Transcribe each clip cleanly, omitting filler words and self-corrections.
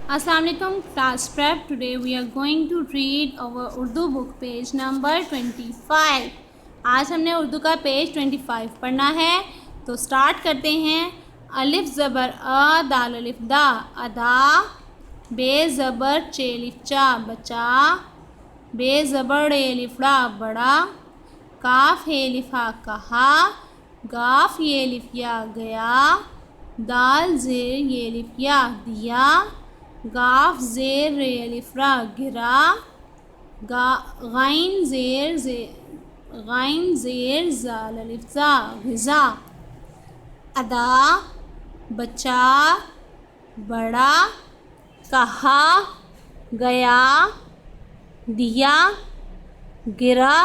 Assalamu alaikum class prep. Today we are going to read our Urdu book page number 25. आज हमने उर्दू का page 25 पढ़ना है, तो स्टार्ट करते हैं। अलिफ ज़बर अ, दाल अलिफ दा, अदा। बे ज़बर चे अलिफ चा, बचा। बे ज़बर रे अलिफ ड़ा, बड़ा। काफ हे अलिफ हा, कहा। गाफ ये अलिफ या, गया। दाल ज़ेर ये अलिफ या, दिया। गाफ ज़ेर रे अलिफ रा, गिरा। गाइन ज़ेर ज़ाल अलिफ ज़ा, ग़िज़ा। अदा, बचा, बड़ा। कहा, गया। दिया, गिरा।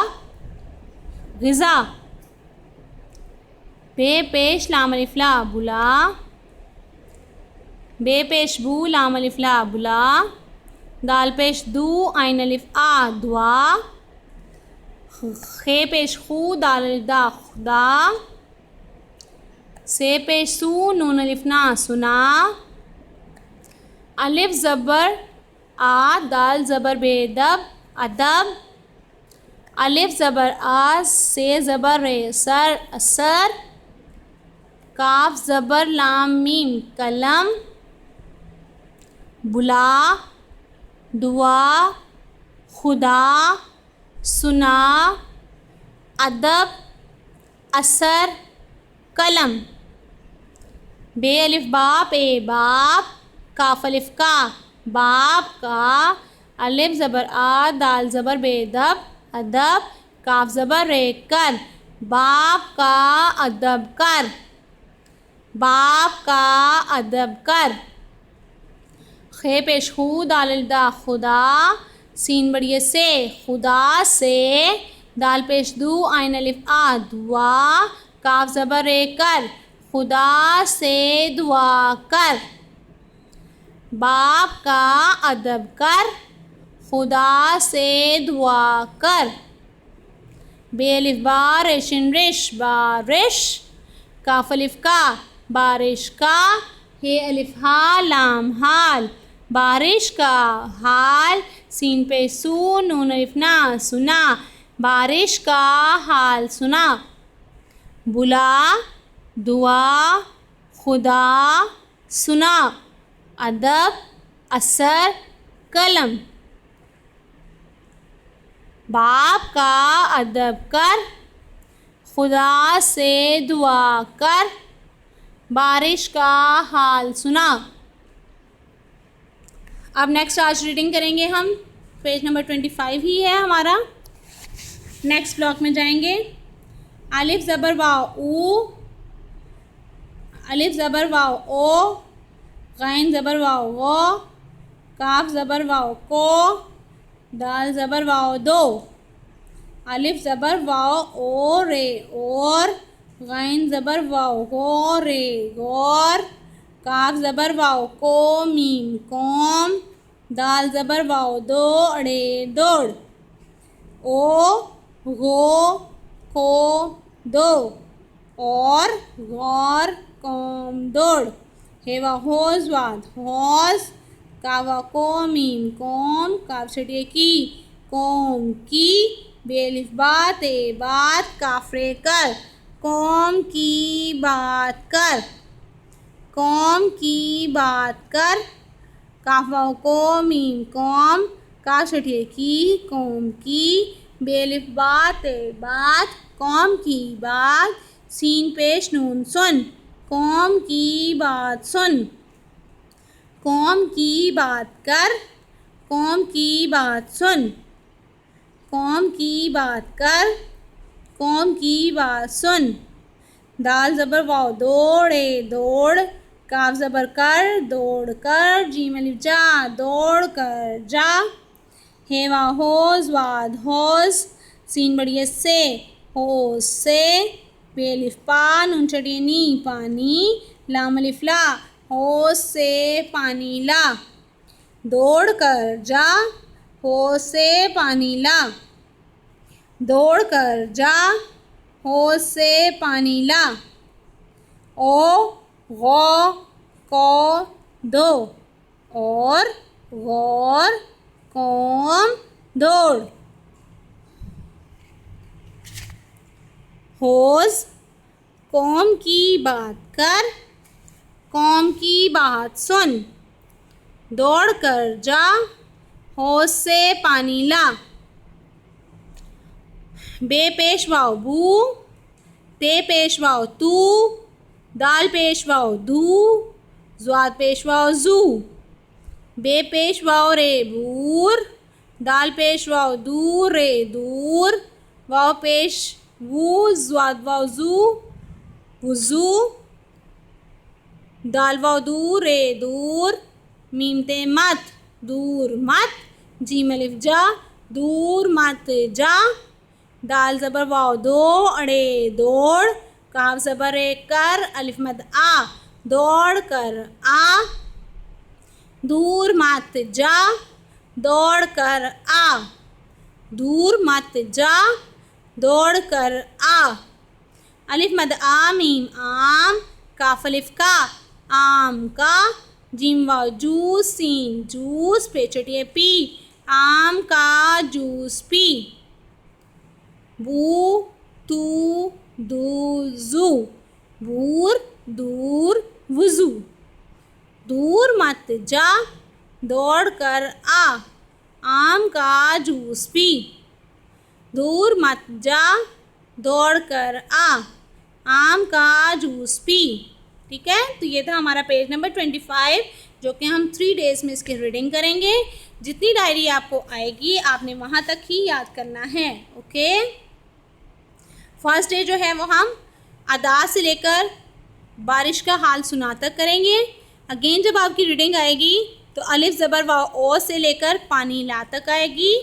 ग़िज़ा। बे पेश लाम अलिफ ला, बुला। बे पेश बू लाम अलिफ ला, बुला। दाल पेश दू आइन अलिफ आ, दुआ। खे पेश खू दाल अलिफ दा, खुदा। से पेश सू नून अलिफ ना, सुना। अलिफ ज़बर आ, दाल ज़बर बे दब, अदब। अलिफ ज़बर आ, से ज़बर रे सर, असर। काफ ज़बर लाम मीम, कलम। बुला, दुआ, खुदा, सुना। अदब, असर, कलम। बे अलिफ बाप ए, बाप। काफ अलिफ का, बाप का। अलिफ ज़बर आ, दाल ज़बर बे दब, अदब। काफ ज़बर रे कर, बाप का अदब कर। बाप का अदब कर। खे पेश खू दाल अलिफ दा, खुदा। सीन बड़िए से, खुदा से। दाल पेश दू आइन अलिफ आ, दुआ। काफ ज़बर रे कर, खुदा से दुआ कर। बाप का अदब कर, खुदा से दुआ कर। बे अलिफ बा, रेशिन रिश, बारिश। काफ अलिफ का, बारिश का। हे अलिफ हा, लाम हाल, बारिश का हाल। सीन पे सू नून अलिफ ना, सुना, बारिश का हाल सुना। बुला, दुआ, खुदा, सुना। अदब, असर, कलम। बाप का अदब कर, खुदा से दुआ कर। बारिश का हाल सुना। अब नेक्स्ट आज रीडिंग करेंगे हम। पेज नंबर 25 ही है हमारा। नेक्स्ट ब्लॉक में जाएंगे। अलिफ ज़बर वाव ऊ, अलिफ ज़बर वाव ओ। गाइन ज़बर वाव वो। काफ ज़बर वाव को। दाल ज़बर वाव दो। अलिफ ज़बर वाव ओ रे, और। गाइन ज़बर वाव हो रे, गौर। काफ ज़बर वाव को, मीम, कौम। दाल ज़बर वाव दो अड़े, दौड़। ओ, गो, को, दो। और, गौर, कौम, दौड़। हेवा होज वाद, हौज। कावा को, मीम, कौम। काफ छटिए की, कौम की। बेलिफ बात ए, बात। काफरे कर, कौम की बात कर। कौम की बात कर। काफा को, मीम, कौम। काफ छटिए की, कौम की। बेलिफ बात ए, बात। कौम की बात। सीन पेश नून सुन, कौम की बात सुन। कौम की बात कर, कौम की बात सुन। कौम की बात कर, कौम की बात सुन। दाल ज़बर वाव दौड़े, दौड़। काफ ज़बर कर, दौड़ कर। जीम अलिफ जा, दौड़ कर जा। हेवा होज वाद, होज। सीन बड़िए से, होज से। बेलिफ पा, नून चढ़िए नी, पानी। लाम अलिफ ला, होज से पानी ला। दौड़ कर जा, होज से पानी ला। दौड़ कर जा, होज से पानी ला। ओ, गौ, को, दो। और गौर कौम दौड़। होश कौम की बात कर, कौम की बात सुन। दौड़ कर जा, होश से पानी ला। बे पेश वाव बू, ते पेश वाव तू, दाल पेश वाव दू, ज़्वाद पेश वाव जू। बे पेश वाव रे बूर, दाल पेश वाव दूर रे दूर, वाव पेश वू, ज़्वाद वाव जू वुज़ू। दाल वाव दूर रे दूर, मीम ते मत दूर मत, जीम अलिफ जा दूर मत जा। दाल ज़बर वाव दो, अड़े दौड़, काफ ज़बर ए कर, अलिफ मद आ, दौड़ कर आ। दूर मत जा, दौड़ कर आ, दूर मत जा, दौड़ कर आ। अलिफ मद आ मीम आम, काफ अलिफ का, आम का। जीम वाव जूस, सीन जूस, पेचटिए पी, आम का जूस पी। बू तू दू जू, बूर दूर वुज़ू। दूर मत जा, दौड़ कर आ, आम का जूस पी। दूर मत जा, दौड़ कर आ, आम का जूस पी। ठीक है, तो ये था हमारा पेज नंबर 25, जो कि हम 3 डेज़ में इसकी रीडिंग करेंगे। जितनी डायरी आपको आएगी आपने वहाँ तक ही याद करना है। ओके, फर्स्ट डे जो है वो हम अदा से लेकर बारिश का हाल सुना तक करेंगे। अगेन जब आपकी रीडिंग आएगी तो अलिफ ज़बर वाव ओ से लेकर पानी ला तक आएगी।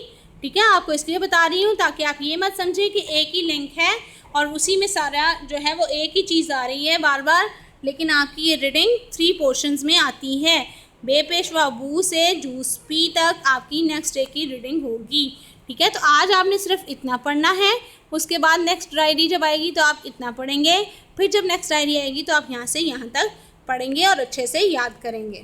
ठीक है, आपको इसलिए बता रही हूँ ताकि आप ये मत समझें कि एक ही लिंक है और उसी में सारा जो है वो एक ही चीज़ आ रही है बार बार, लेकिन आपकी ये रीडिंग 3 पोर्शंस में आती है। बे पेश वाव बू से जूस पी तक आपकी नेक्स्ट डे की रीडिंग होगी। ठीक है, तो आज आपने सिर्फ इतना पढ़ना है। उसके बाद नेक्स्ट डायरी जब आएगी तो आप इतना पढ़ेंगे, फिर जब नेक्स्ट डायरी आएगी तो आप यहाँ से यहाँ तक पढ़ेंगे और अच्छे से याद करेंगे।